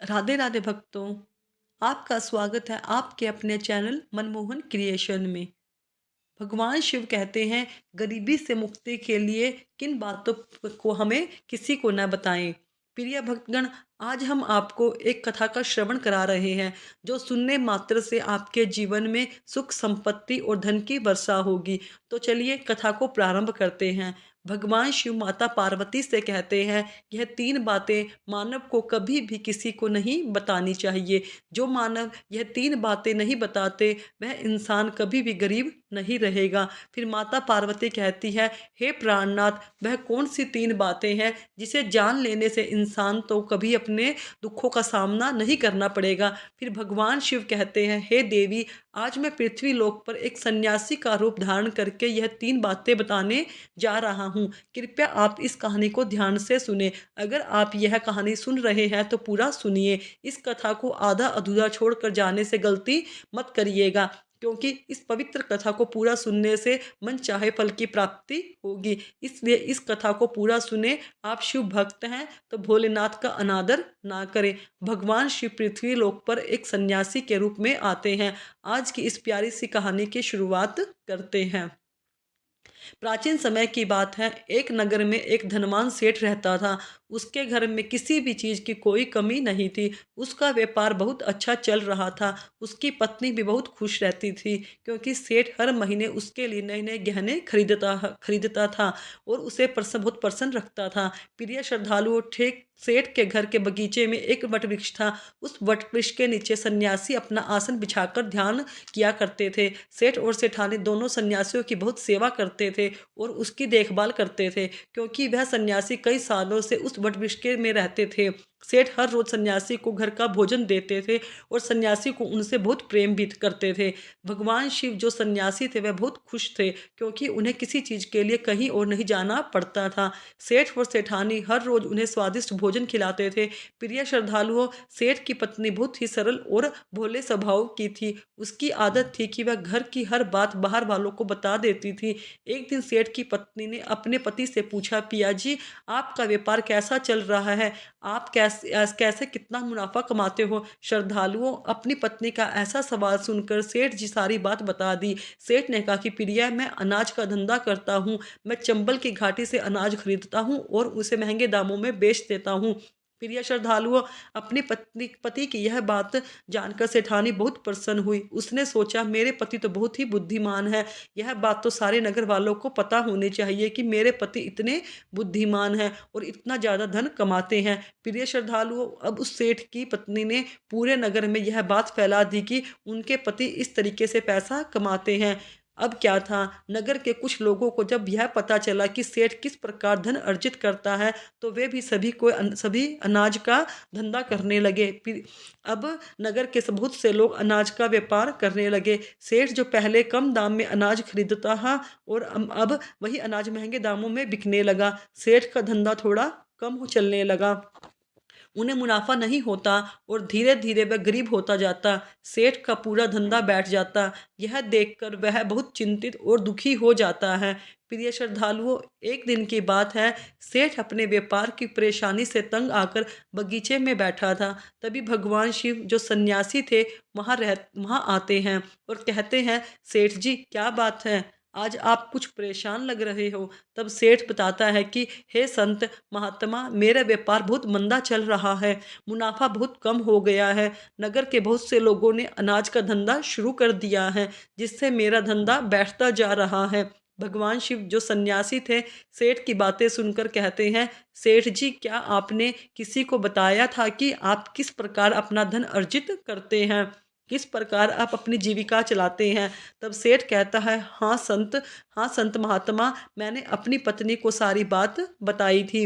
राधे राधे भक्तों। आपका स्वागत है आपके अपने चैनल मनमोहन क्रिएशन में। भगवान शिव कहते हैं, गरीबी से मुक्ति के लिए किन बातों को हमें किसी को न बताएं। प्रिय भक्तगण, आज हम आपको एक कथा का श्रवण करा रहे हैं जो सुनने मात्र से आपके जीवन में सुख संपत्ति और धन की वर्षा होगी। तो चलिए कथा को प्रारंभ करते हैं। भगवान शिव माता पार्वती से कहते हैं, यह तीन बातें मानव को कभी भी किसी को नहीं बतानी चाहिए। जो मानव यह तीन बातें नहीं बताते, वह इंसान कभी भी गरीब नहीं रहेगा। फिर माता पार्वती कहती है, हे प्राणनाथ, वह कौन सी तीन बातें हैं जिसे जान लेने से इंसान तो कभी अपने दुखों का सामना नहीं करना पड़ेगा। फिर भगवान शिव कहते हैं, हे देवी, आज मैं पृथ्वी लोक पर एक सन्यासी का रूप धारण करके यह तीन बातें बताने जा रहा हूँ। कृपया आप इस कहानी को ध्यान से सुने। अगर आप यह कहानी सुन रहे हैं तो पूरा सुनिए। इस कथा को आधा अधूरा छोड़कर जाने से गलती मत करिएगा, क्योंकि इस पवित्र कथा को पूरा सुनने से मन चाहे फल की प्राप्ति होगी। इसलिए इस कथा को पूरा सुने। आप शिव भक्त हैं तो भोलेनाथ का अनादर ना करें। भगवान शिव पृथ्वी लोक पर एक सन्यासी के रूप में आते हैं। आज की इस प्यारी सी कहानी की शुरुआत करते हैं। प्राचीन समय की बात है। एक नगर में एक धनवान सेठ रहता था। उसके घर में किसी भी चीज की कोई कमी नहीं थी। उसका व्यापार बहुत अच्छा चल रहा था। उसकी पत्नी भी बहुत खुश रहती थी, क्योंकि सेठ हर महीने उसके लिए नए नए गहने खरीदता था और उसे बहुत प्रसन्न रखता था। प्रिय श्रद्धालुओं, ठीक सेठ के घर के बगीचे में एक वट वृक्ष था। उस वट वृक्ष के नीचे सन्यासी अपना आसन बिछाकर ध्यान किया करते थे। सेठ और सेठानी दोनों सन्यासियों की बहुत सेवा करते थे और उसकी देखभाल करते थे, क्योंकि वह सन्यासी कई सालों से उस वट वृक्ष में रहते थे। सेठ हर रोज सन्यासी को घर का भोजन देते थे और सन्यासी को उनसे बहुत प्रेम भी करते थे। भगवान शिव जो सन्यासी थे वह बहुत खुश थे, क्योंकि उन्हें किसी चीज के लिए कहीं और नहीं जाना पड़ता था। सेठ और सेठानी हर रोज उन्हें स्वादिष्ट भोजन खिलाते थे। प्रिय श्रद्धालुओं, सेठ की पत्नी बहुत ही सरल और भोले स्वभाव की थी। उसकी आदत थी कि वह घर की हर बात बाहर वालों को बता देती थी। एक दिन सेठ की पत्नी ने अपने पति से पूछा, पिया जी, आपका व्यापार कैसा चल रहा है? आप कैसे कितना मुनाफा कमाते हो? श्रद्धालुओं, अपनी पत्नी का ऐसा सवाल सुनकर सेठ जी सारी बात बता दी। सेठ ने कहा कि प्रिया, मैं अनाज का धंधा करता हूँ। मैं चंबल की घाटी से अनाज खरीदता हूँ और उसे महंगे दामों में बेच देता हूँ। प्रिय श्रद्धालुओं, अपनी पति की यह बात जानकर सेठानी बहुत प्रसन्न हुई। उसने सोचा, मेरे पति तो बहुत ही बुद्धिमान है। यह बात तो सारे नगर वालों को पता होनी चाहिए कि मेरे पति इतने बुद्धिमान हैं और इतना ज़्यादा धन कमाते हैं। प्रिय श्रद्धालुओं, अब उस सेठ की पत्नी ने पूरे नगर में यह बात फैला दी कि उनके पति इस तरीके से पैसा कमाते हैं। अब क्या था, नगर के कुछ लोगों को जब यह पता चला कि सेठ किस प्रकार धन अर्जित करता है, तो वे भी सभी अनाज का धंधा करने लगे। फिर अब नगर के बहुत से लोग अनाज का व्यापार करने लगे। सेठ जो पहले कम दाम में अनाज खरीदता था और अब वही अनाज महंगे दामों में बिकने लगा। सेठ का धंधा थोड़ा कम हो चलने लगा। उन्हें मुनाफा नहीं होता और धीरे धीरे वह गरीब होता जाता। सेठ का पूरा धंधा बैठ जाता। यह देखकर वह बहुत चिंतित और दुखी हो जाता है। प्रिय श्रद्धालुओं, एक दिन की बात है। सेठ अपने व्यापार की परेशानी से तंग आकर बगीचे में बैठा था। तभी भगवान शिव जो सन्यासी थे वहां आते हैं और कहते हैं, सेठ जी, क्या बात है? आज आप कुछ परेशान लग रहे हो। तब सेठ बताता है कि हे संत महात्मा, मेरा व्यापार बहुत मंदा चल रहा है। मुनाफा बहुत कम हो गया है। नगर के बहुत से लोगों ने अनाज का धंधा शुरू कर दिया है, जिससे मेरा धंधा बैठता जा रहा है। भगवान शिव जो सन्यासी थे, सेठ की बातें सुनकर कहते हैं, सेठ जी, क्या आपने किसी को बताया था कि आप किस प्रकार अपना धन अर्जित करते हैं? किस प्रकार आप अपनी जीविका चलाते हैं? तब सेठ कहता है, हाँ संत महात्मा, मैंने अपनी पत्नी को सारी बात बताई थी।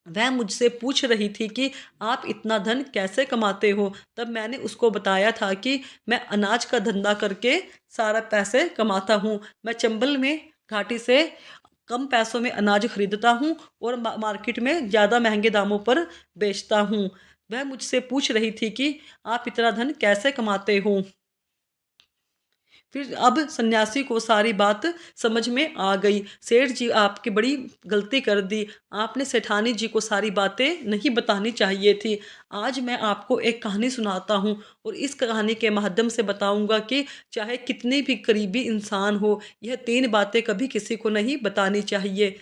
वह मुझसे पूछ रही थी कि आप इतना धन कैसे कमाते हो? तब मैंने उसको बताया था कि मैं अनाज का धंधा करके सारा पैसे कमाता हूँ। मैं चंबल में घाटी से कम पैसों में अनाज खरीदता हूँ और मार्केट में ज़्यादा महंगे दामों पर बेचता हूँ। वह मुझसे पूछ रही थी कि आप इतना धन कैसे कमाते हो? फिर अब सन्यासी को सारी बात समझ में आ गई। सेठ जी, आपकी बड़ी गलती कर दी। आपने सेठानी जी को सारी बातें नहीं बतानी चाहिए थी। आज मैं आपको एक कहानी सुनाता हूँ और इस कहानी के माध्यम से बताऊँगा कि चाहे कितनी भी करीबी इंसान हो, यह 3 बातें कभी किसी को नहीं बतानी चाहिए।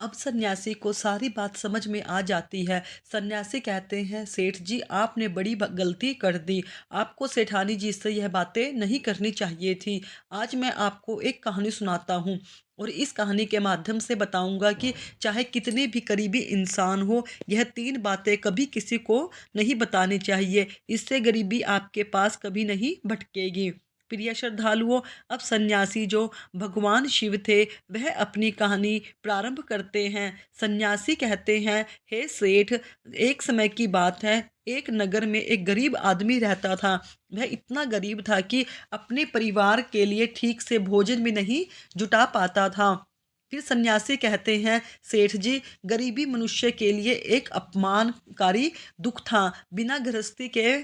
अब सन्यासी को सारी बात समझ में आ जाती है। सन्यासी कहते हैं, सेठ जी, आपने बड़ी गलती कर दी। आपको सेठानी जी से यह बातें नहीं करनी चाहिए थी। आज मैं आपको एक कहानी सुनाता हूँ और इस कहानी के माध्यम से बताऊंगा कि चाहे कितने भी करीबी इंसान हो, यह 3 बातें कभी किसी को नहीं बतानी चाहिए। इससे गरीबी आपके पास कभी नहीं भटकेगी। प्रिय श्रद्धालुओं, अब सन्यासी जो भगवान शिव थे, वह अपनी कहानी प्रारंभ करते हैं। सन्यासी कहते हैं, हे सेठ, एक समय की बात है, एक नगर में एक गरीब आदमी रहता था। वह इतना गरीब था कि अपने परिवार के लिए ठीक से भोजन भी नहीं जुटा पाता था। फिर सन्यासी कहते हैं, सेठ जी, गरीबी मनुष्य के लिए एक अपमानकारी दुख था। बिना गृहस्थी के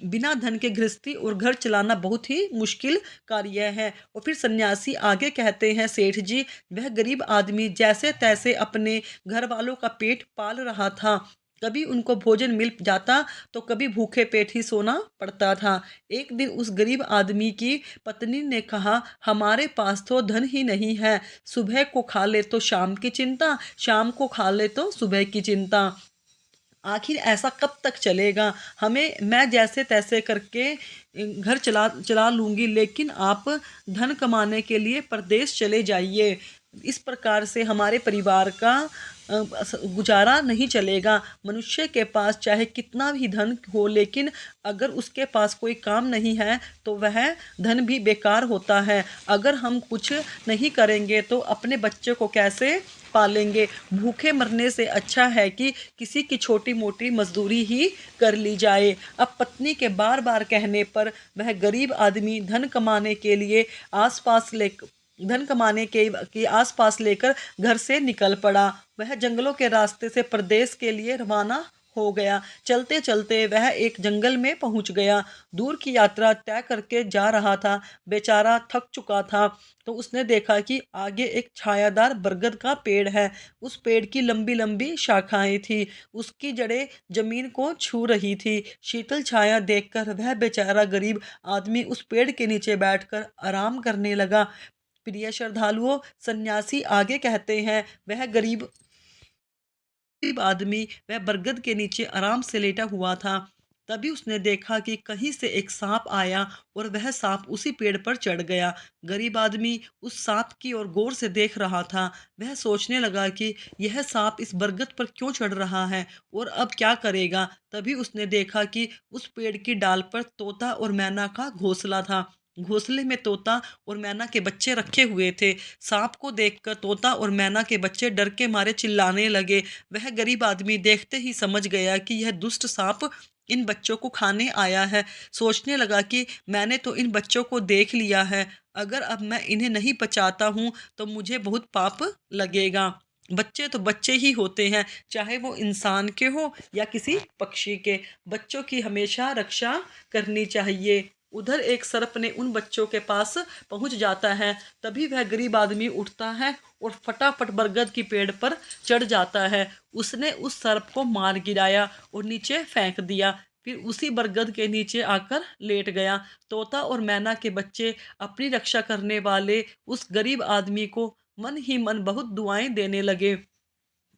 बिना धन के गृहस्थी और घर चलाना बहुत ही मुश्किल कार्य है। और फिर सन्यासी आगे कहते हैं, सेठ जी, वह गरीब आदमी जैसे तैसे अपने घर वालों का पेट पाल रहा था। कभी उनको भोजन मिल जाता तो कभी भूखे पेट ही सोना पड़ता था। एक दिन उस गरीब आदमी की पत्नी ने कहा, हमारे पास तो धन ही नहीं है। सुबह को खा ले तो शाम की चिंता, शाम को खा ले तो सुबह की चिंता। आखिर ऐसा कब तक चलेगा? मैं जैसे तैसे करके घर चला चला लूँगी, लेकिन आप धन कमाने के लिए परदेश चले जाइए। इस प्रकार से हमारे परिवार का गुजारा नहीं चलेगा। मनुष्य के पास चाहे कितना भी धन हो, लेकिन अगर उसके पास कोई काम नहीं है तो वह धन भी बेकार होता है। अगर हम कुछ नहीं करेंगे तो अपने बच्चे को कैसे पालेंगे? भूखे मरने से अच्छा है कि किसी की छोटी मोटी मजदूरी ही कर ली जाए। अब पत्नी के बार बार कहने पर वह गरीब आदमी धन कमाने के आसपास लेकर घर से निकल पड़ा। वह जंगलों के रास्ते से प्रदेश के लिए रवाना हो गया। चलते चलते वह एक जंगल में पहुंच गया। दूर की यात्रा तय करके जा रहा था। बेचारा थक चुका था तो उसने देखा कि आगे एक छायादार बरगद का पेड़ है। उस पेड़ की लंबी लंबी शाखाएं थी। उसकी जड़ें जमीन को छू रही थी। शीतल छाया देखकर वह बेचारा गरीब आदमी उस पेड़ के नीचे बैठकर आराम करने लगा। प्रिय श्रद्धालुओं, सन्यासी आगे कहते हैं, वह गरीब आदमी वह बरगद के नीचे आराम से लेटा हुआ था। तभी उसने देखा कि कहीं से एक सांप आया और वह सांप उसी पेड़ पर चढ़ गया। गरीब आदमी उस सांप की ओर गौर से देख रहा था। वह सोचने लगा कि यह सांप इस बरगद पर क्यों चढ़ रहा है और अब क्या करेगा। तभी उसने देखा कि उस पेड़ की डाल पर तोता और मैना का घोंसला था। घोंसले में तोता और मैना के बच्चे रखे हुए थे। सांप को देखकर तोता और मैना के बच्चे डर के मारे चिल्लाने लगे। वह गरीब आदमी देखते ही समझ गया कि यह दुष्ट सांप इन बच्चों को खाने आया है। सोचने लगा कि मैंने तो इन बच्चों को देख लिया है, अगर अब मैं इन्हें नहीं बचाता हूँ तो मुझे बहुत पाप लगेगा। बच्चे तो बच्चे ही होते हैं, चाहे वो इंसान के हो या किसी पक्षी के। बच्चों की हमेशा रक्षा करनी चाहिए। उधर एक सर्प ने उन बच्चों के पास पहुंच जाता है। तभी वह गरीब आदमी उठता है और फटाफट बरगद की पेड़ पर चढ़ जाता है। उसने उस सर्प को मार गिराया और नीचे फेंक दिया। फिर उसी बरगद के नीचे आकर लेट गया। तोता और मैना के बच्चे अपनी रक्षा करने वाले उस गरीब आदमी को मन ही मन बहुत दुआएं देने लगे।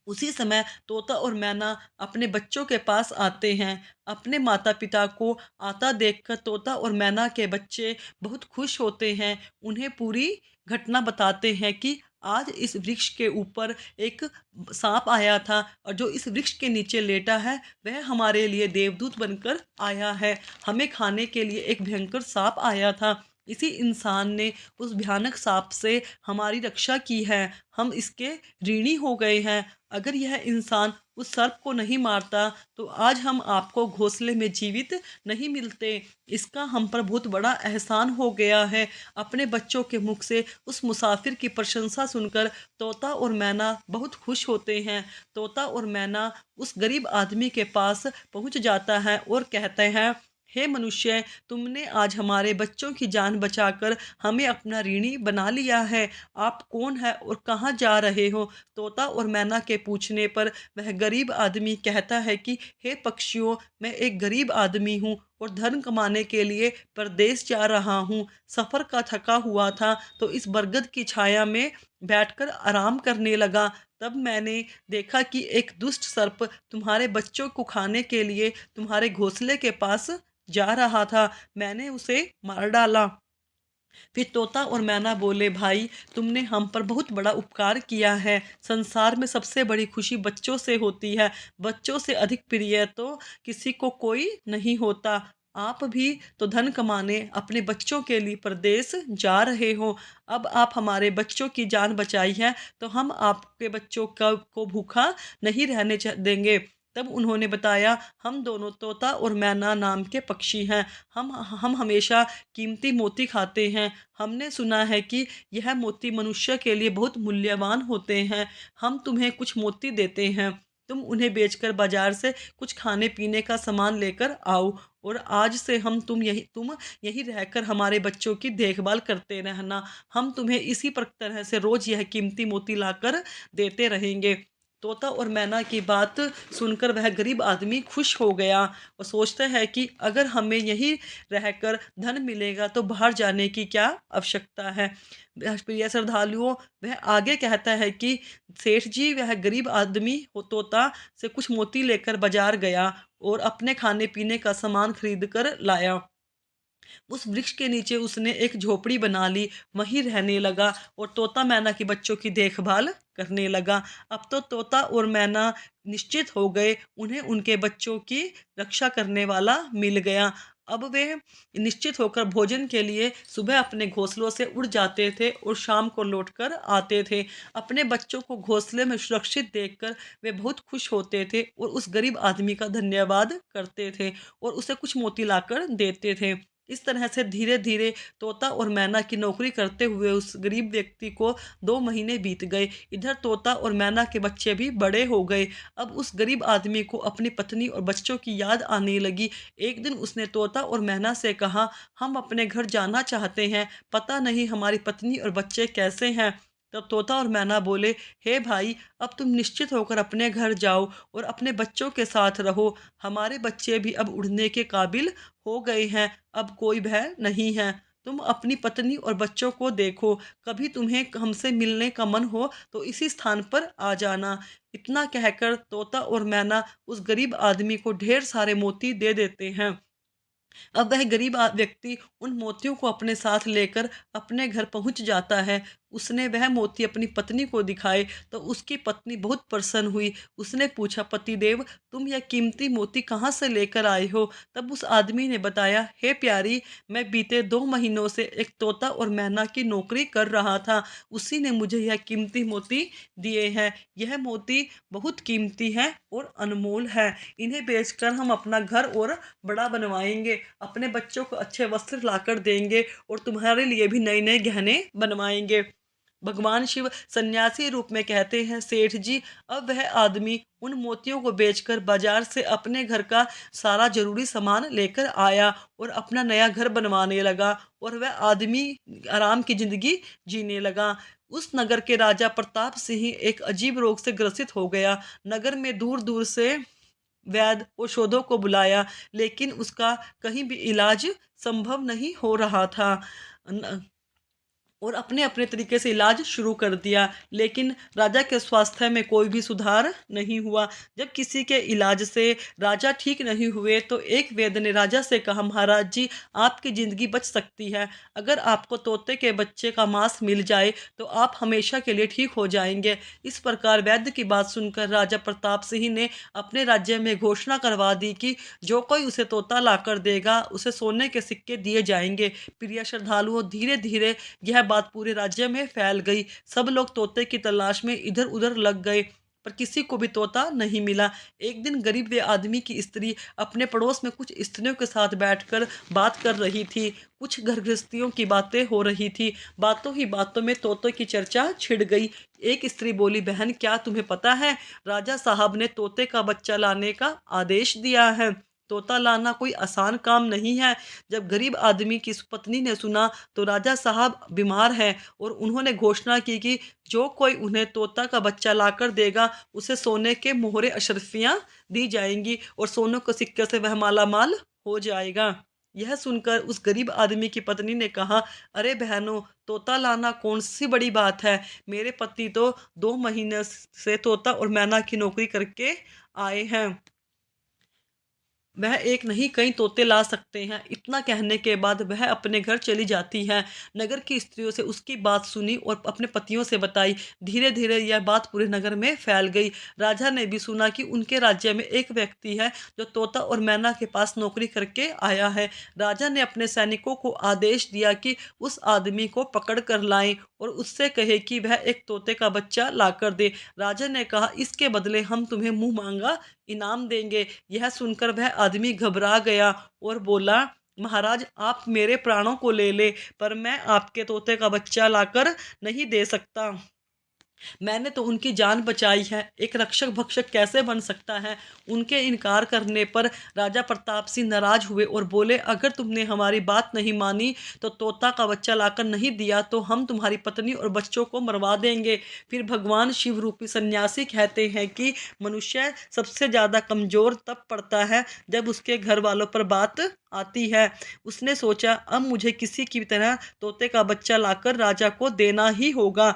उसी समय तोता और मैना अपने बच्चों के पास आते हैं। अपने माता पिता को आता देखकर तोता और मैना के बच्चे बहुत खुश होते हैं। उन्हें पूरी घटना बताते हैं कि आज इस वृक्ष के ऊपर एक सांप आया था और जो इस वृक्ष के नीचे लेटा है वह हमारे लिए देवदूत बनकर आया है। हमें खाने के लिए एक भयंकर सांप आया था। इसी इंसान ने उस भयानक सांप से हमारी रक्षा की है। हम इसके ऋणी हो गए हैं। अगर यह इंसान उस सर्प को नहीं मारता तो आज हम आपको घोंसले में जीवित नहीं मिलते। इसका हम पर बहुत बड़ा एहसान हो गया है। अपने बच्चों के मुख से उस मुसाफिर की प्रशंसा सुनकर तोता और मैना बहुत खुश होते हैं। तोता और मैना उस गरीब आदमी के पास पहुंच जाता है और कहते हैं, हे मनुष्य, तुमने आज हमारे बच्चों की जान बचाकर हमें अपना ऋणी बना लिया है। आप कौन है और कहाँ जा रहे हो? तोता और मैना के पूछने पर वह गरीब आदमी कहता है कि हे पक्षियों, मैं एक गरीब आदमी हूँ और धन कमाने के लिए परदेश जा रहा हूँ। सफ़र का थका हुआ था तो इस बरगद की छाया में बैठकर आराम करने लगा। तब मैंने देखा कि एक दुष्ट सर्प तुम्हारे बच्चों को खाने के लिए तुम्हारे घोंसले के पास जा रहा था। मैंने उसे मार डाला। फिर तोता और मैना बोले, भाई, तुमने हम पर बहुत बड़ा उपकार किया है। संसार में सबसे बड़ी खुशी बच्चों से होती है। बच्चों से अधिक प्रिय तो किसी को कोई नहीं होता। आप भी तो धन कमाने अपने बच्चों के लिए परदेश जा रहे हो। अब आप हमारे बच्चों की जान बचाई है तो हम आपके बच्चों को भूखा नहीं रहने देंगे। तब उन्होंने बताया, हम दोनों तोता और मैना नाम के पक्षी हैं। हम हमेशा कीमती मोती खाते हैं। हमने सुना है कि यह मोती मनुष्य के लिए बहुत मूल्यवान होते हैं। हम तुम्हें कुछ मोती देते हैं। तुम उन्हें बेचकर बाजार से कुछ खाने पीने का सामान लेकर आओ और आज से तुम यही रहकर हमारे बच्चों की देखभाल करते रहना। हम तुम्हें इसी तरह से रोज यह कीमती मोती लाकर देते रहेंगे। तोता और मैना की बात सुनकर वह गरीब आदमी खुश हो गया और सोचता है कि अगर हमें यहीं रहकर धन मिलेगा तो बाहर जाने की क्या आवश्यकता है। प्रिय श्रद्धालुओं, वह आगे कहता है कि सेठ जी, वह गरीब आदमी तोता से कुछ मोती लेकर बाजार गया और अपने खाने पीने का सामान खरीद कर लाया। उस वृक्ष के नीचे उसने एक झोपड़ी बना ली, वहीं रहने लगा और तोता मैना के बच्चों की देखभाल करने लगा। अब तो तोता और मैना निश्चित हो गए, उन्हें उनके बच्चों की रक्षा करने वाला मिल गया। अब वे निश्चित होकर भोजन के लिए सुबह अपने घोंसलों से उड़ जाते थे और शाम को लौटकर आते थे। अपने बच्चों को घोंसले में सुरक्षित देखकर वे बहुत खुश होते थे और उस गरीब आदमी का धन्यवाद करते थे और उसे कुछ मोती लाकर देते थे। इस तरह से धीरे-धीरे तोता और मैना की नौकरी करते हुए उस गरीब व्यक्ति को 2 महीने बीत गए। इधर तोता और मैना के बच्चे भी बड़े हो गए। अब उस गरीब आदमी को अपनी पत्नी और बच्चों की याद आने लगी। एक दिन उसने तोता और मैना से कहा, हम अपने घर जाना चाहते हैं, पता नहीं हमारी पत्नी और बच्चे कैसे हैं। तब तोता और मैना बोले, हे भाई, अब तुम निश्चित होकर अपने घर जाओ और अपने बच्चों के साथ रहो। हमारे बच्चे भी अब उड़ने के काबिल हो गए हैं, अब कोई भय नहीं है। तुम अपनी पत्नी और बच्चों को देखो, कभी तुम्हें हमसे मिलने का मन हो तो इसी स्थान पर आ जाना। इतना कहकर तोता और मैना उस गरीब आदमी को ढेर सारे मोती दे देते हैं। अब वह गरीब व्यक्ति उन मोतियों को अपने साथ लेकर अपने घर पहुंच जाता है। उसने वह मोती अपनी पत्नी को दिखाए तो उसकी पत्नी बहुत प्रसन्न हुई। उसने पूछा, पतिदेव, तुम यह कीमती मोती कहाँ से लेकर आए हो? तब उस आदमी ने बताया, हे प्यारी, मैं बीते 2 महीनों से एक तोता और मैना की नौकरी कर रहा था। उसी ने मुझे यह कीमती मोती दिए हैं। यह मोती बहुत कीमती हैं और अनमोल है। इन्हें बेचकर हम अपना घर और बड़ा बनवाएँगे, अपने बच्चों को अच्छे वस्त्र लाकर देंगे और तुम्हारे लिए भी नए-नए गहने बनवाएँगे। भगवान शिव सन्यासी रूप में कहते हैं, सेठ जी, अब वह आदमी उन मोतियों को बेचकर बाजार से अपने घर का सारा ज़रूरी सामान लेकर आया और अपना नया घर बनवाने लगा और वह आदमी आराम की ज़िंदगी जीने लगा। उस नगर के राजा प्रताप सिंह एक अजीब रोग से ग्रसित हो गया। नगर में दूर-दूर से वैद्य औषधों को बुलाया, लेकिन उसका कहीं भी इलाज संभव नहीं हो रहा था। न और अपने-अपने तरीके से इलाज शुरू कर दिया, लेकिन राजा के स्वास्थ्य में कोई भी सुधार नहीं हुआ। जब किसी के इलाज से राजा ठीक नहीं हुए, तो एक वैद्य ने राजा से कहा, महाराज जी, आपकी ज़िंदगी बच सकती है। अगर आपको तोते के बच्चे का मांस मिल जाए, तो आप हमेशा के लिए ठीक हो जाएँगे। इस प्रकार वैद्य की बात सुनकर राजा प्रताप सिंह ने अपने राज्य में घोषणा करवा दी कि जो कोई उसे तोता लाकर देगा, उसे सोने के सिक्के दिए जाएँगे। प्रिय श्रद्धालुओं, धीरे-धीरे यह बात पूरे राज्य में फैल गई। सब लोग तोते की तलाश में इधर-उधर लग गए, पर किसी को भी तोता नहीं मिला। एक दिन गरीब वे आदमी की स्त्री अपने पड़ोस में कुछ स्त्रियों के साथ बैठकर बात कर रही थी। कुछ घर गृहस्थियों की बातें हो रही थी। बातों ही बातों में तोते की चर्चा छिड़ गई। एक स्त्री बोली, बहन, क्या तुम्हें पता है, राजा साहब ने तोते का बच्चा लाने का आदेश दिया है। तोता लाना कोई आसान काम नहीं है। जब गरीब आदमी की पत्नी ने सुना तो राजा साहब बीमार हैं और उन्होंने घोषणा की कि जो कोई उन्हें तोता का बच्चा लाकर देगा उसे सोने के मोहरे अशरफियाँ दी जाएंगी और सोने के सिक्के से वह माला माल हो जाएगा। यह सुनकर उस गरीब आदमी की पत्नी ने कहा, अरे बहनों, तोता लाना कौन सी बड़ी बात है। मेरे पति तो 2 महीने से तोता और मैना की नौकरी करके आए हैं। वह एक नहीं कई तोते ला सकते हैं। इतना कहने के बाद वह अपने घर चली जाती है। नगर की स्त्रियों से उसकी बात सुनी और अपने पतियों से बताई। धीरे धीरे यह बात पूरे नगर में फैल गई। राजा ने भी सुना कि उनके राज्य में एक व्यक्ति है जो तोता और मैना के पास नौकरी करके आया है। राजा ने अपने सैनिकों को आदेश दिया कि उस आदमी को पकड़ कर लाएं और उससे कहे कि वह एक तोते का बच्चा लाकर दे। राजा ने कहा, इसके बदले हम तुम्हें मुंह मांगा इनाम देंगे। यह सुनकर वह आदमी घबरा गया और बोला, महाराज, आप मेरे प्राणों को ले ले, पर मैं आपके तोते का बच्चा लाकर नहीं दे सकता। मैंने तो उनकी जान बचाई है। एक रक्षक भक्षक कैसे बन सकता है। उनके इनकार करने पर राजा प्रताप सिंह नाराज हुए और बोले, अगर तुमने हमारी बात नहीं मानी तो तोता का बच्चा लाकर नहीं दिया तो हम तुम्हारी पत्नी और बच्चों को मरवा देंगे। फिर भगवान शिव रूपी सन्यासी कहते हैं कि मनुष्य सबसे ज़्यादा कमज़ोर तब पड़ता है जब उसके घर वालों पर बात आती है। उसने सोचा, अब मुझे किसी की तरह तोते का बच्चा लाकर राजा को देना ही होगा।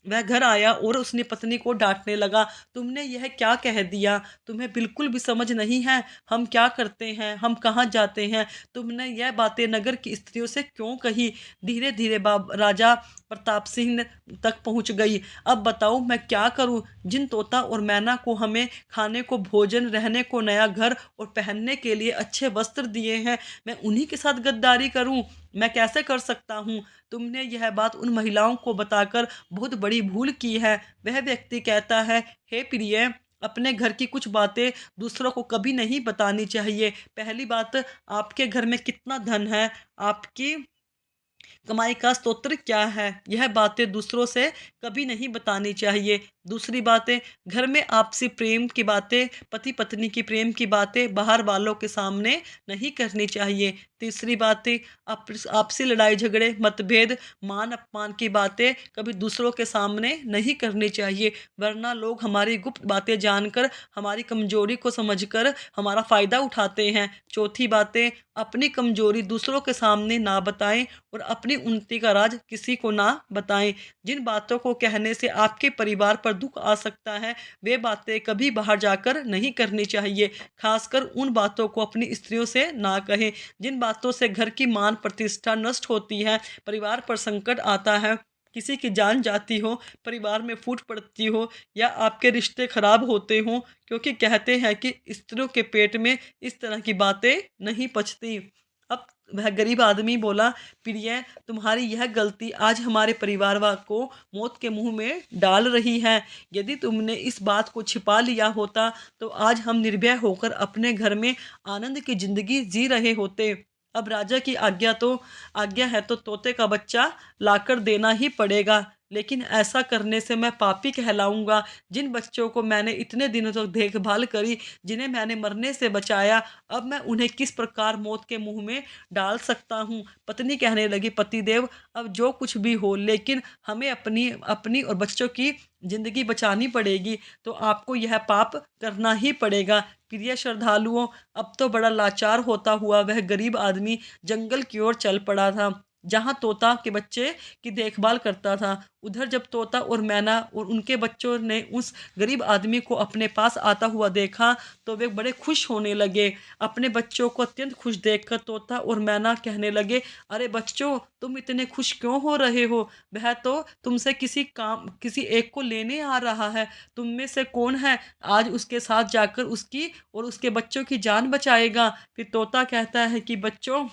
वह घर आया और उसने पत्नी को डांटने लगा, तुमने यह क्या कह दिया। तुम्हें बिल्कुल भी समझ नहीं है हम क्या करते हैं, हम कहाँ जाते हैं। तुमने यह बातें नगर की स्त्रियों से क्यों कही। धीरे धीरे राजा प्रताप सिंह तक पहुंच गई। अब बताओ मैं क्या करूं। जिन तोता और मैना को हमें खाने को भोजन, रहने को नया घर और पहनने के लिए अच्छे वस्त्र दिए हैं, मैं उन्हीं के साथ गद्दारी करूं। मैं कैसे कर सकता हूँ। तुमने यह बात उन महिलाओं को बताकर बहुत बड़ी भूल की है। वह व्यक्ति कहता है, हे प्रिय, अपने घर की कुछ बातें दूसरों को कभी नहीं बतानी चाहिए। पहली बात, आपके घर में कितना धन है, आपकी कमाई का स्रोत क्या है, यह बातें दूसरों से कभी नहीं बतानी चाहिए। दूसरी बातें, घर में आपसी प्रेम की बातें, पति पत्नी की प्रेम की बातें बाहर वालों के सामने नहीं करनी चाहिए। तीसरी बातें, आपसी लड़ाई झगड़े, मतभेद, मान अपमान की बातें कभी दूसरों के सामने नहीं करनी चाहिए, वरना लोग हमारी गुप्त बातें जानकर हमारी कमजोरी को समझकर हमारा फायदा उठाते हैं। चौथी बातें, अपनी कमजोरी दूसरों के सामने ना बताएं और अपनी उन्नति का राज किसी को ना बताएं। जिन बातों को कहने से आपके परिवार पर दुख आ सकता है, वे बातें कभी बाहर जाकर नहीं करनी चाहिए। खासकर उन बातों को अपनी स्त्रियों से ना कहें जिन बातों से घर की मान प्रतिष्ठा नष्ट होती है, परिवार पर संकट आता है, किसी की जान जाती हो, परिवार में फूट पड़ती हो या आपके रिश्ते खराब होते हो, क्योंकि कहते हैं कि स्त्रियों के पेट में इस तरह की बातें नहीं पचती। अब वह गरीब आदमी बोला, प्रिय, तुम्हारी यह गलती आज हमारे परिवार को मौत के मुंह में डाल रही है। यदि तुमने इस बात को छिपा लिया होता तो आज हम निर्भय होकर अपने घर में आनंद की जिंदगी जी रहे होते। अब राजा की आज्ञा है तो तोते का बच्चा लाकर देना ही पड़ेगा, लेकिन ऐसा करने से मैं पापी कहलाऊंगा। जिन बच्चों को मैंने इतने दिनों तक देखभाल करी, जिन्हें मैंने मरने से बचाया, अब मैं उन्हें किस प्रकार मौत के मुंह में डाल सकता हूँ। पत्नी कहने लगी, पतिदेव, अब जो कुछ भी हो, लेकिन हमें अपनी अपनी और बच्चों की जिंदगी बचानी पड़ेगी, तो आपको यह पाप करना ही पड़ेगा। प्रिय श्रद्धालुओं, अब तो बड़ा लाचार होता हुआ वह गरीब आदमी जंगल की ओर चल पड़ा था, जहाँ तोता के बच्चे की देखभाल करता था। उधर जब तोता और मैना और उनके बच्चों ने उस गरीब आदमी को अपने पास आता हुआ देखा तो वे बड़े खुश होने लगे। अपने बच्चों को अत्यंत खुश देखकर तोता और मैना कहने लगे, अरे बच्चों, तुम इतने खुश क्यों हो रहे हो। वह तो तुमसे किसी एक को लेने आ रहा है। तुम में से कौन है आज उसके साथ जाकर उसकी और उसके बच्चों की जान बचाएगा। फिर तोता कहता है कि बच्चों,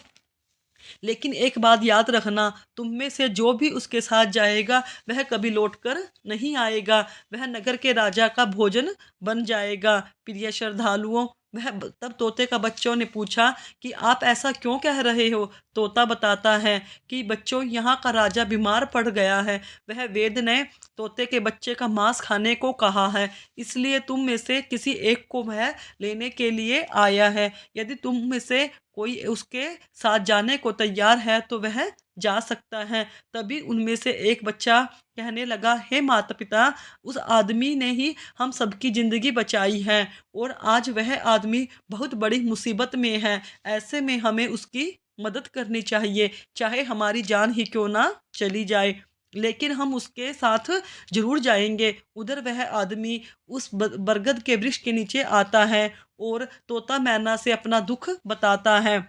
लेकिन एक बात याद रखना, तुम में से जो भी उसके साथ जाएगा वह कभी लौटकर नहीं आएगा, वह नगर के राजा का भोजन बन जाएगा। प्रिय श्रद्धालुओं, तब तोते का बच्चों ने पूछा कि आप ऐसा क्यों कह रहे हो? तोता बताता है कि बच्चों, यहाँ का राजा बीमार पड़ गया है। वह वैद्य ने तोते के बच्चे का मांस खाने को कहा है, इसलिए तुम में से किसी एक को वह लेने के लिए आया है। यदि तुम में से कोई उसके साथ जाने को तैयार है तो वह जा सकता है। तभी उनमें से एक बच्चा कहने लगा, हे माता पिता, उस आदमी ने ही हम सबकी जिंदगी बचाई है और आज वह आदमी बहुत बड़ी मुसीबत में है। ऐसे में हमें उसकी मदद करनी चाहिए, चाहे हमारी जान ही क्यों ना चली जाए, लेकिन हम उसके साथ ज़रूर जाएँगे। उधर वह आदमी उस बरगद के वृक्ष के नीचे आता है और तोता मैना से अपना दुःख बताता है।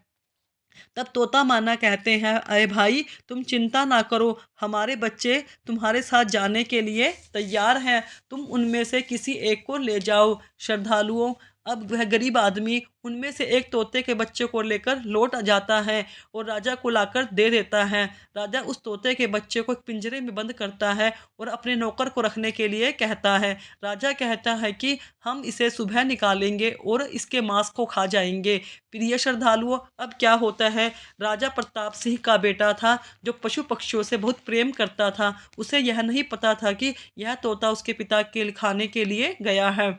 तब तोता माना कहते हैं, अरे भाई, तुम चिंता ना करो, हमारे बच्चे तुम्हारे साथ जाने के लिए तैयार हैं, तुम उनमें से किसी एक को ले जाओ। श्रद्धालुओं, अब वह गरीब आदमी उनमें से एक तोते के बच्चे को लेकर लौट जाता है और राजा को लाकर दे देता है। राजा उस तोते के बच्चे को एक पिंजरे में बंद करता है और अपने नौकर को रखने के लिए कहता है। राजा कहता है कि हम इसे सुबह निकालेंगे और इसके मांस को खा जाएंगे। प्रिय श्रद्धालुओं, अब क्या होता है, राजा प्रताप सिंह का बेटा था जो पशु पक्षियों से बहुत प्रेम करता था। उसे यह नहीं पता था कि यह तोता उसके पिता के खाने के लिए गया है।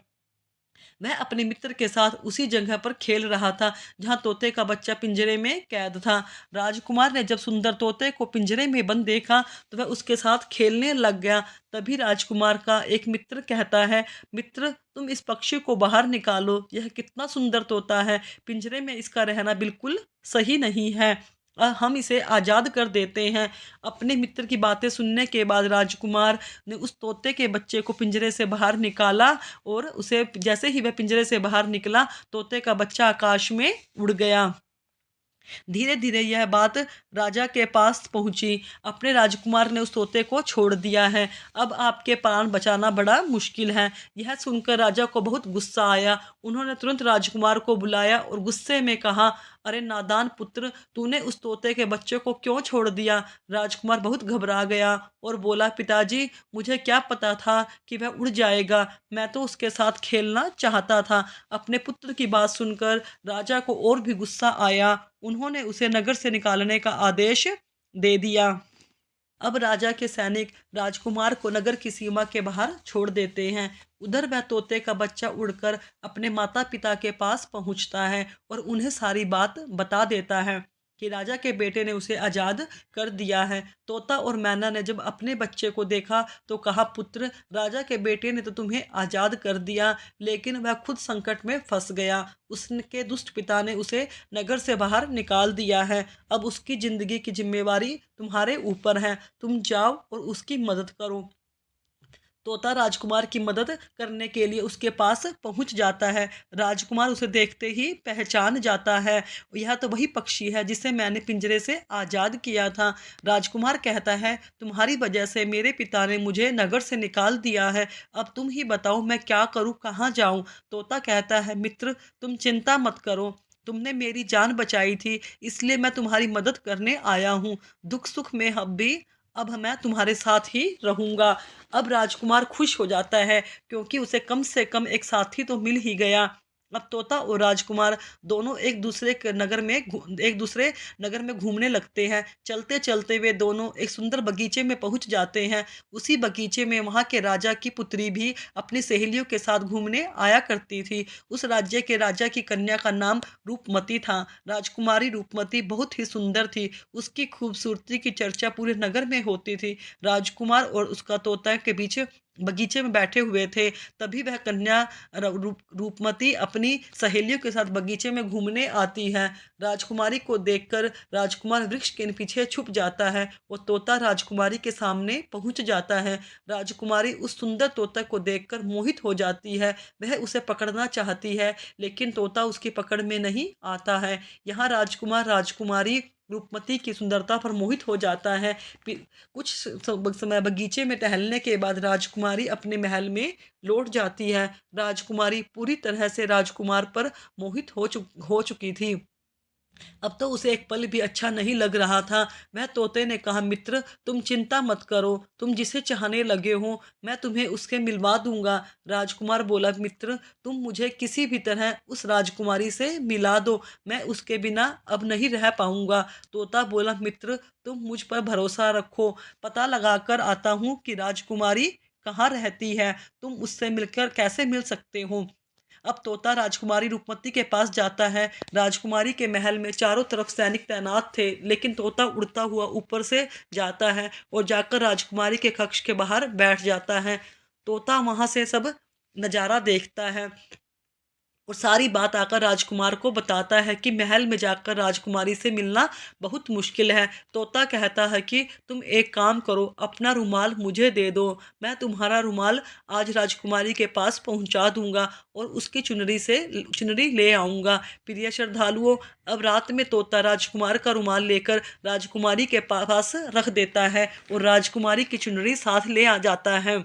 वह अपने मित्र के साथ उसी जगह पर खेल रहा था जहां तोते का बच्चा पिंजरे में कैद था। राजकुमार ने जब सुंदर तोते को पिंजरे में बंद देखा तो वह उसके साथ खेलने लग गया। तभी राजकुमार का एक मित्र कहता है, मित्र, तुम इस पक्षी को बाहर निकालो, यह कितना सुंदर तोता है, पिंजरे में इसका रहना बिल्कुल सही नहीं है, हम इसे आज़ाद कर देते हैं। अपने मित्र की बातें सुनने के बाद राजकुमार ने उस तोते के बच्चे को पिंजरे से बाहर निकाला और उसे जैसे ही वह पिंजरे से बाहर निकला, तोते का बच्चा आकाश में उड़ गया। धीरे धीरे यह बात राजा के पास पहुंची। अपने राजकुमार ने उस तोते को छोड़ दिया है, अब आपके प्राण बचाना बड़ा मुश्किल है। यह सुनकर राजा को बहुत गुस्सा आया। उन्होंने तुरंत राजकुमार को बुलाया और गुस्से में कहा, अरे नादान पुत्र, तूने उस तोते के बच्चे को क्यों छोड़ दिया? राजकुमार बहुत घबरा गया और बोला, पिताजी, मुझे क्या पता था कि वह उड़ जाएगा, मैं तो उसके साथ खेलना चाहता था। अपने पुत्र की बात सुनकर राजा को और भी गुस्सा आया। उन्होंने उसे नगर से निकालने का आदेश दे दिया। अब राजा के सैनिक राजकुमार को नगर की सीमा के बाहर छोड़ देते हैं। उधर वह तोते का बच्चा उड़कर अपने माता पिता के पास पहुंचता है और उन्हें सारी बात बता देता है कि राजा के बेटे ने उसे आज़ाद कर दिया है। तोता और मैना ने जब अपने बच्चे को देखा तो कहा, पुत्र, राजा के बेटे ने तो तुम्हें आज़ाद कर दिया, लेकिन वह खुद संकट में फंस गया। उसके दुष्ट पिता ने उसे नगर से बाहर निकाल दिया है। अब उसकी ज़िंदगी की जिम्मेवारी तुम्हारे ऊपर है, तुम जाओ और उसकी मदद करो। तोता राजकुमार की मदद करने के लिए उसके पास पहुंच जाता है। राजकुमार उसे देखते ही पहचान जाता है, यह तो वही पक्षी है जिसे मैंने पिंजरे से आज़ाद किया था। राजकुमार कहता है, तुम्हारी वजह से मेरे पिता ने मुझे नगर से निकाल दिया है, अब तुम ही बताओ मैं क्या करूं, कहाँ जाऊं? तोता कहता है, मित्र, तुम चिंता मत करो, तुमने मेरी जान बचाई थी, इसलिए मैं तुम्हारी मदद करने आया हूँ। दुख सुख में अब मैं तुम्हारे साथ ही रहूंगा। अब राजकुमार खुश हो जाता है क्योंकि उसे कम से कम एक साथी तो मिल ही गया। अब तोता और राजकुमार दोनों एक दूसरे नगर में घूमने लगते हैं। चलते चलते वे दोनों एक सुंदर बगीचे में पहुंच जाते हैं। उसी बगीचे में वहां के राजा की पुत्री भी अपनी सहेलियों के साथ घूमने आया करती थी। उस राज्य के राजा की कन्या का नाम रूपमती था। राजकुमारी रूपमती बहुत ही सुंदर थी। उसकी खूबसूरती की चर्चा पूरे नगर में होती थी। राजकुमार और उसका तोता के बीच बगीचे में बैठे हुए थे। तभी वह कन्या रूपमती अपनी सहेलियों के साथ बगीचे में घूमने आती है। राजकुमारी को देखकर राजकुमार वृक्ष के पीछे छुप जाता है और तोता राजकुमारी के सामने पहुंच जाता है। राजकुमारी उस सुंदर तोता को देखकर मोहित हो जाती है। वह उसे पकड़ना चाहती है, लेकिन तोता उसकी पकड़ में नहीं आता है। यहाँ राजकुमार राजकुमारी रूपमती की सुंदरता पर मोहित हो जाता है। कुछ समय बगीचे में टहलने के बाद राजकुमारी अपने महल में लौट जाती है। राजकुमारी पूरी तरह से राजकुमार पर मोहित हो चुकी थी। अब तो उसे एक पल भी अच्छा नहीं लग रहा था। वह तोते ने कहा, मित्र तुम चिंता मत करो, तुम जिसे चाहने लगे हो मैं तुम्हें उसके मिलवा दूंगा। राजकुमार बोला, मित्र तुम मुझे किसी भी तरह उस राजकुमारी से मिला दो, मैं उसके बिना अब नहीं रह पाऊंगा। तोता बोला, मित्र तुम मुझ पर भरोसा रखो, पता लगा कर आता हूँ कि राजकुमारी कहाँ रहती है, तुम उससे मिलकर कैसे मिल सकते हो। अब तोता राजकुमारी रूपमती के पास जाता है। राजकुमारी के महल में चारों तरफ सैनिक तैनात थे, लेकिन तोता उड़ता हुआ ऊपर से जाता है और जाकर राजकुमारी के कक्ष के बाहर बैठ जाता है। तोता वहां से सब नजारा देखता है और सारी बात आकर राजकुमार को बताता है कि महल में जाकर राजकुमारी से मिलना बहुत मुश्किल है। तोता कहता है कि तुम एक काम करो, अपना रुमाल मुझे दे दो, मैं तुम्हारा रुमाल आज राजकुमारी के पास पहुंचा दूंगा और उसकी चुनरी ले आऊंगा। प्रिय श्रद्धालुओं, अब रात में तोता राजकुमार का रुमाल लेकर राजकुमारी के पास रख देता है और राजकुमारी की चुनरी साथ ले आ जाता है।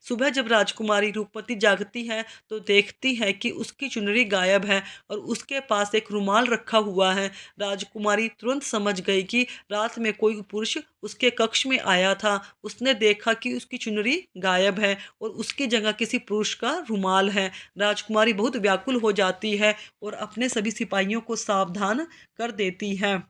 सुबह जब राजकुमारी रूपमती जागती है तो देखती है कि उसकी चुनरी गायब है और उसके पास एक रुमाल रखा हुआ है। राजकुमारी तुरंत समझ गई कि रात में कोई पुरुष उसके कक्ष में आया था। उसने देखा कि उसकी चुनरी गायब है और उसकी जगह किसी पुरुष का रुमाल है। राजकुमारी बहुत व्याकुल हो जाती है और अपने सभी सिपाहियों को सावधान कर देती है।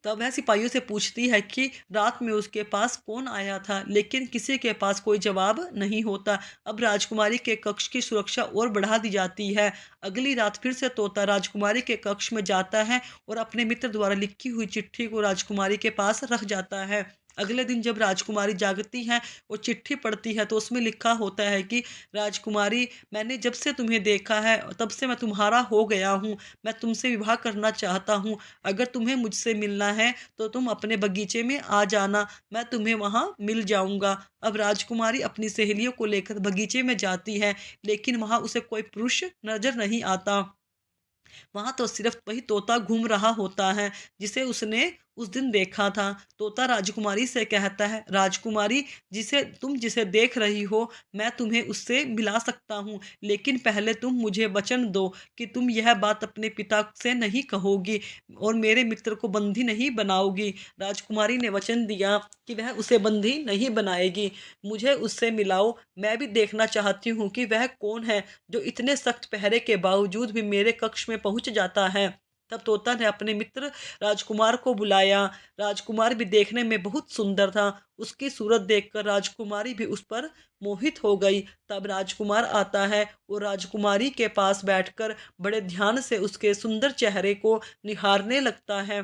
तब वह सिपाहियों से पूछती है कि रात में उसके पास कौन आया था, लेकिन किसी के पास कोई जवाब नहीं होता। अब राजकुमारी के कक्ष की सुरक्षा और बढ़ा दी जाती है। अगली रात फिर से तोता राजकुमारी के कक्ष में जाता है और अपने मित्र द्वारा लिखी हुई चिट्ठी को राजकुमारी के पास रख जाता है। अगले दिन जब राजकुमारी जागती है और चिट्ठी पढ़ती है तो उसमें लिखा होता है कि राजकुमारी, मैंने जब से तुम्हें देखा है तब से मैं तुम्हारा हो गया हूँ। मैं तुमसे विवाह करना चाहता हूँ। अगर तुम्हें मुझसे मिलना है तो तुम अपने बगीचे में आ जाना, मैं तुम्हें वहां मिल जाऊंगा। अब राजकुमारी अपनी सहेलियों को लेकर बगीचे में जाती है, लेकिन वहां उसे कोई पुरुष नजर नहीं आता। वहां तो सिर्फ वही तोता घूम रहा होता है जिसे उसने उस दिन देखा था। तोता राजकुमारी से कहता है, राजकुमारी, जिसे देख रही हो मैं तुम्हें उससे मिला सकता हूँ, लेकिन पहले तुम मुझे वचन दो कि तुम यह बात अपने पिता से नहीं कहोगी और मेरे मित्र को बंदी नहीं बनाओगी। राजकुमारी ने वचन दिया कि वह उसे बंदी नहीं बनाएगी। मुझे उससे मिलाओ, मैं भी देखना चाहती हूँ कि वह कौन है जो इतने सख्त पहरे के बावजूद भी मेरे कक्ष में पहुंच जाता है। तब तोता ने अपने मित्र राजकुमार को बुलाया। राजकुमार भी देखने में बहुत सुंदर था। उसकी सूरत देखकर राजकुमारी भी उस पर मोहित हो गई। तब राजकुमार आता है और राजकुमारी के पास बैठकर बड़े ध्यान से उसके सुंदर चेहरे को निहारने लगता है।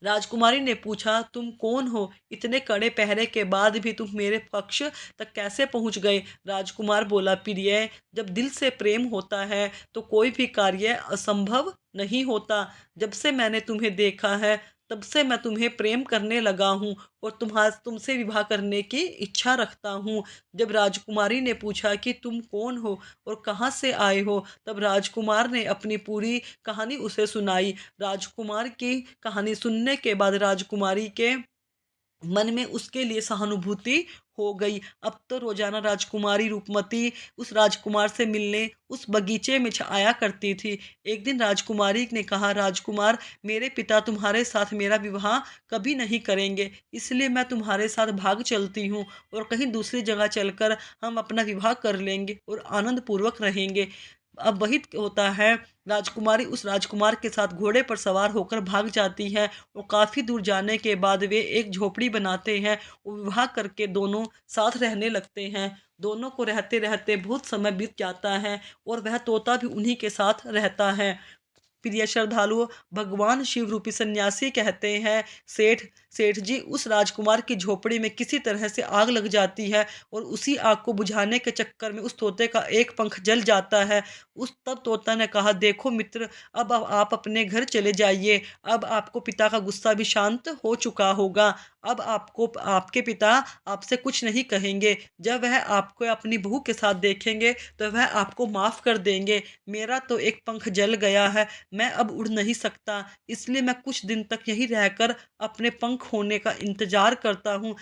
राजकुमारी ने पूछा, तुम कौन हो? इतने कड़े पहरे के बाद भी तुम मेरे पक्ष तक कैसे पहुंच गए? राजकुमार बोला, प्रिय, जब दिल से प्रेम होता है तो कोई भी कार्य असंभव नहीं होता। जब से मैंने तुम्हें देखा है तब से मैं तुम्हें प्रेम करने लगा हूँ और तुमसे विवाह करने की इच्छा रखता हूँ। जब राजकुमारी ने पूछा कि तुम कौन हो और कहाँ से आए हो, तब राजकुमार ने अपनी पूरी कहानी उसे सुनाई। राजकुमार की कहानी सुनने के बाद राजकुमारी के मन में उसके लिए सहानुभूति हो गई। अब तो रोजाना राजकुमारी रूपमती उस राजकुमार से मिलने उस बगीचे में आया करती थी। एक दिन राजकुमारी ने कहा, राजकुमार, मेरे पिता तुम्हारे साथ मेरा विवाह कभी नहीं करेंगे, इसलिए मैं तुम्हारे साथ भाग चलती हूँ और कहीं दूसरी जगह चलकर हम अपना विवाह कर लेंगे और आनंद पूर्वक रहेंगे। अब वही होता है, राजकुमारी उस राजकुमार के साथ घोड़े पर सवार होकर भाग जाती है और काफी दूर जाने के बाद वे एक झोपड़ी बनाते हैं और विवाह करके दोनों साथ रहने लगते हैं। दोनों को रहते रहते बहुत समय बीत जाता है और वह तोता भी उन्हीं के साथ रहता है। प्रिय श्रद्धालुओं, भगवान शिव रूपी सन्यासी कहते हैं, सेठ सेठ जी, उस राजकुमार की झोपड़ी में किसी तरह से आग लग जाती है और उसी आग को बुझाने के चक्कर में उस तोते का एक पंख जल जाता है। उस तब तोता ने कहा, देखो मित्र, अब आप अपने घर चले जाइए। अब आपको पिता का गुस्सा भी शांत हो चुका होगा। अब आपको आपके पिता आपसे कुछ नहीं कहेंगे। जब वह आपको अपनी बहू के साथ देखेंगे तो वह आपको माफ कर देंगे। मेरा तो एक पंख जल गया है, मैं अब उड़ नहीं सकता, इसलिए मैं कुछ दिन तक यहीं रहकर अपने पंख होने का इंतजार करता हूँ।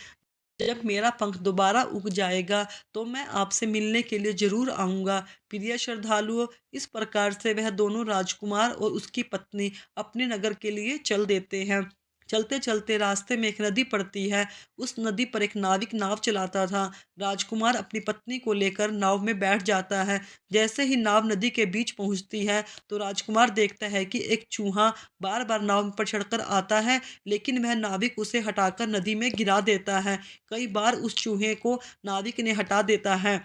जब मेरा पंख दोबारा उग जाएगा तो मैं आपसे मिलने के लिए ज़रूर आऊँगा। प्रिय श्रद्धालुओं, इस प्रकार से वह दोनों राजकुमार और उसकी पत्नी अपने नगर के लिए चल देते हैं। चलते-चलते रास्ते में एक नदी पड़ती है। उस नदी पर एक नाविक नाव चलाता था। राजकुमार अपनी पत्नी को लेकर नाव में बैठ जाता है। जैसे ही नाव नदी के बीच पहुँचती है, तो राजकुमार देखता है कि एक चूहा बार-बार नाव पर चढ़कर आता है, लेकिन वह नाविक उसे हटाकर नदी में गिरा देता है। कई बार उस चूहे को नाविक ने हटा देता है।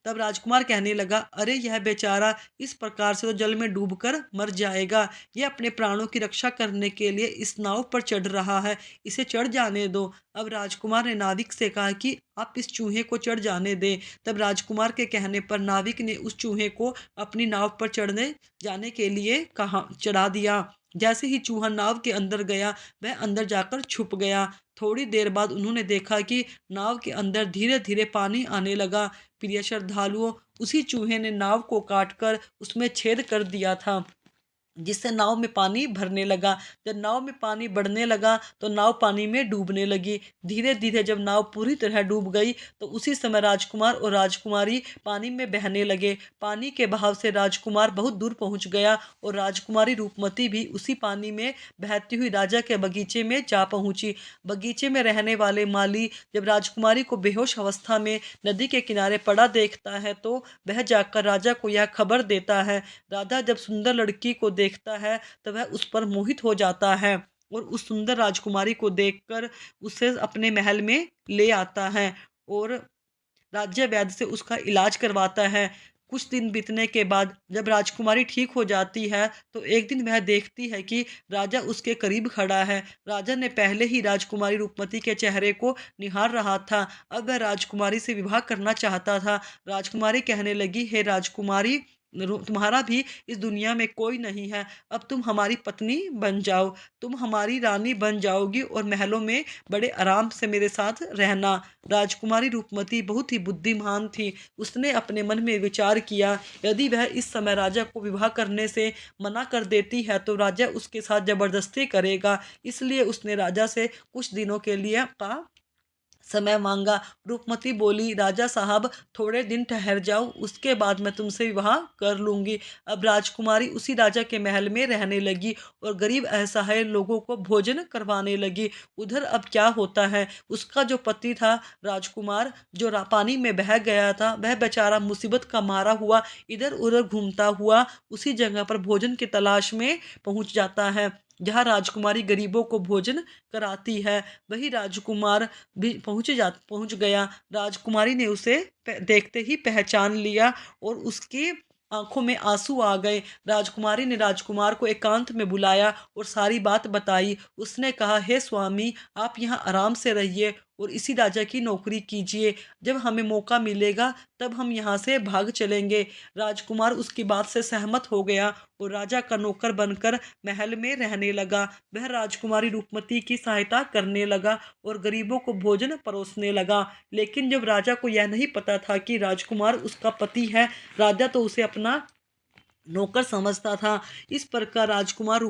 तब राजकुमार कहने लगा, अरे यह बेचारा इस प्रकार से तो जल में डूबकर मर जाएगा। यह अपने प्राणों की रक्षा करने के लिए इस नाव पर चढ़ रहा है, इसे चढ़ जाने दो। अब राजकुमार ने नाविक से कहा कि आप इस चूहे को चढ़ जाने दें। तब राजकुमार के कहने पर नाविक ने उस चूहे को अपनी नाव पर चढ़ने जाने के लिए कहा चढ़ा दिया। जैसे ही चूहा नाव के अंदर गया, वह अंदर जाकर छुप गया। थोड़ी देर बाद उन्होंने देखा कि नाव के अंदर धीरे-धीरे पानी आने लगा। प्रिय श्रद्धालुओं, उसी चूहे ने नाव को काटकर उसमें छेद कर दिया था, जिससे नाव में पानी भरने लगा। जब नाव में पानी बढ़ने लगा तो नाव पानी में डूबने लगी। धीरे-धीरे जब नाव पूरी तरह डूब गई तो उसी समय राजकुमार और राजकुमारी पानी में बहने लगे। पानी के बहाव से राजकुमार बहुत दूर पहुंच गया और राजकुमारी रूपमती भी उसी पानी में बहती हुई राजा के बगीचे में जा पहुंची। बगीचे में रहने वाले माली जब राजकुमारी को बेहोश अवस्था में नदी के किनारे पड़ा देखता है तो वह जाकर राजा को यह खबर देता है। राजा जब सुंदर लड़की को देखता है तो वह उस पर मोहित हो जाता है और उस सुंदर राजकुमारी को देखकर उसे अपने महल में ले आता है और राज्य वैद्य से उसका इलाज करवाता है। कुछ दिन बीतने के बाद जब राजकुमारी ठीक हो जाती है तो एक दिन वह देखती है कि राजा उसके करीब खड़ा है। राजा ने पहले ही राजकुमारी रूपमती के चेहरे को निहार रहा था। अब वह राजकुमारी से विवाह करना चाहता था। राजकुमारी कहने लगी, हे राजकुमारी, तुम्हारा भी इस दुनिया में कोई नहीं है। अब तुम हमारी पत्नी बन जाओ। तुम हमारी रानी बन जाओगी और महलों में बड़े आराम से मेरे साथ रहना। राजकुमारी रूपमती बहुत ही बुद्धिमान थी। उसने अपने मन में विचार किया, यदि वह इस समय राजा को विवाह करने से मना कर देती है तो राजा उसके साथ जबरदस्ती करेगा। इसलिए उसने राजा से कुछ दिनों के लिए का समय मांगा। रूपमती बोली, राजा साहब थोड़े दिन ठहर जाओ, उसके बाद मैं तुमसे विवाह कर लूंगी। अब राजकुमारी उसी राजा के महल में रहने लगी और गरीब असहाय लोगों को भोजन करवाने लगी। उधर अब क्या होता है, उसका जो पति था राजकुमार, जो पानी में बह गया था, वह बेचारा मुसीबत का मारा हुआ इधर उधर घूमता हुआ उसी जगह पर भोजन की तलाश में पहुंच जाता है जहाँ राजकुमारी गरीबों को भोजन कराती है। वही राजकुमार भी पहुंच गया। राजकुमारी ने उसे देखते ही पहचान लिया और उसकी आंखों में आंसू आ गए। राजकुमारी ने राजकुमार को एकांत में बुलाया और सारी बात बताई। उसने कहा, हे स्वामी, आप यहाँ आराम से रहिए और इसी राजा की नौकरी कीजिए। जब हमें मौका मिलेगा तब हम यहाँ से भाग चलेंगे। राजकुमार उसकी बात से सहमत हो गया और राजा का नौकर बनकर महल में रहने लगा। वह राजकुमारी रूपमती की सहायता करने लगा और गरीबों को भोजन परोसने लगा। लेकिन जब राजा को यह नहीं पता था कि राजकुमार उसका पति है, राजा तो उसे अपना नौकर समझता था। इस प्रकार राजकुमारी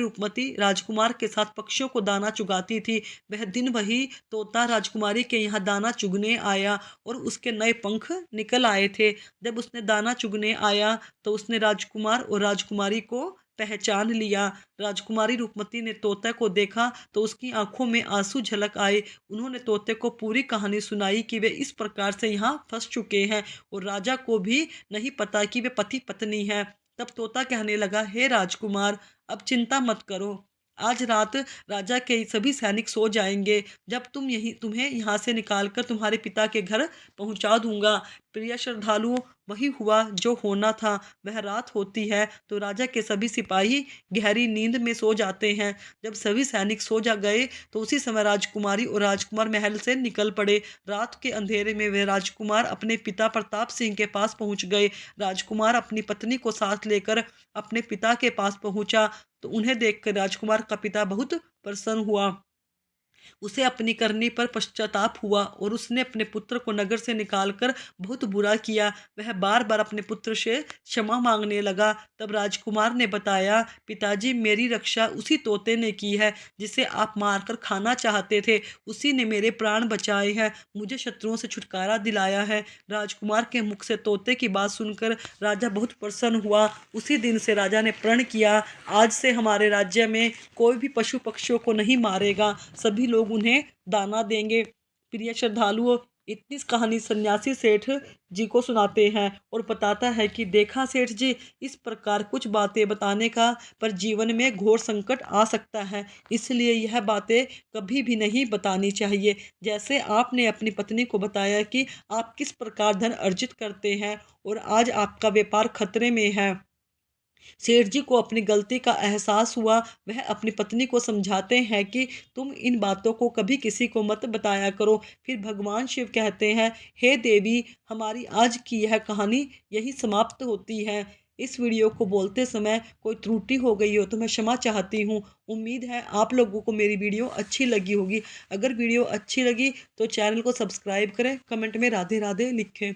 रूपमती राजकुमार के साथ पक्षियों को दाना चुगाती थी। वह दिन वही तोता राजकुमारी के यहाँ दाना चुगने आया और उसके नए पंख निकल आए थे। जब उसने दाना चुगने आया तो उसने राजकुमार और राजकुमारी को पहचान लिया। राजकुमारी रूपमती ने तोते को देखा तो उसकी आंखों में आंसू झलक आए। उन्होंने तोते को पूरी कहानी सुनाई कि वे इस प्रकार से यहाँ फंस चुके हैं और राजा को भी नहीं पता कि वे पति पत्नी हैं। तब तोता कहने लगा, हे राजकुमार, अब चिंता मत करो। आज रात राजा के सभी सैनिक सो जाएंगे। जब तुम्हें यहाँ से निकालकर तुम्हारे पिता के घर पहुँचा दूंगा। प्रिय श्रद्धालुओं, वही हुआ जो होना था। वह रात होती है तो राजा के सभी सिपाही गहरी नींद में सो जाते हैं। जब सभी सैनिक सो जा गए तो उसी समय राजकुमारी और राजकुमार महल से निकल पड़े। रात के अंधेरे में वे राजकुमार अपने पिता प्रताप सिंह के पास पहुंच गए। राजकुमार अपनी पत्नी को साथ लेकर अपने पिता के पास पहुंचा तो उन्हें देखकर राजकुमार का पिता बहुत प्रसन्न हुआ। उसे अपनी करनी पर पश्चाताप हुआ और उसने अपने पुत्र को नगर से निकालकर बहुत बुरा किया। वह बार बार अपने पुत्र से क्षमा मांगने लगा। तब राजकुमार ने बताया, पिताजी, मेरी रक्षा उसी तोते ने की है जिसे आप मारकर खाना चाहते थे। उसी ने मेरे प्राण बचाए हैं, मुझे शत्रुओं से छुटकारा दिलाया है। राजकुमार के मुख से तोते की बात सुनकर राजा बहुत प्रसन्न हुआ। उसी दिन से राजा ने प्रण किया, आज से हमारे राज्य में कोई भी पशु पक्षियों को नहीं मारेगा, सभी लोग उन्हें दाना देंगे। प्रिय श्रद्धालुओं, इतनी कहानी सन्यासी सेठ जी को सुनाते हैं और बताता है कि देखा सेठ जी, इस प्रकार कुछ बातें बताने का पर जीवन में घोर संकट आ सकता है, इसलिए यह बातें कभी भी नहीं बतानी चाहिए। जैसे आपने अपनी पत्नी को बताया कि आप किस प्रकार धन अर्जित करते हैं और आज आपका व्यापार खतरे में है। सेठ जी को अपनी गलती का एहसास हुआ। वह अपनी पत्नी को समझाते हैं कि तुम इन बातों को कभी किसी को मत बताया करो। फिर भगवान शिव कहते हैं, हे देवी, हमारी आज की यह कहानी यही समाप्त होती है। इस वीडियो को बोलते समय कोई त्रुटि हो गई हो तो मैं क्षमा चाहती हूँ। उम्मीद है आप लोगों को मेरी वीडियो अच्छी लगी होगी। अगर वीडियो अच्छी लगी तो चैनल को सब्सक्राइब करें, कमेंट में राधे राधे लिखें।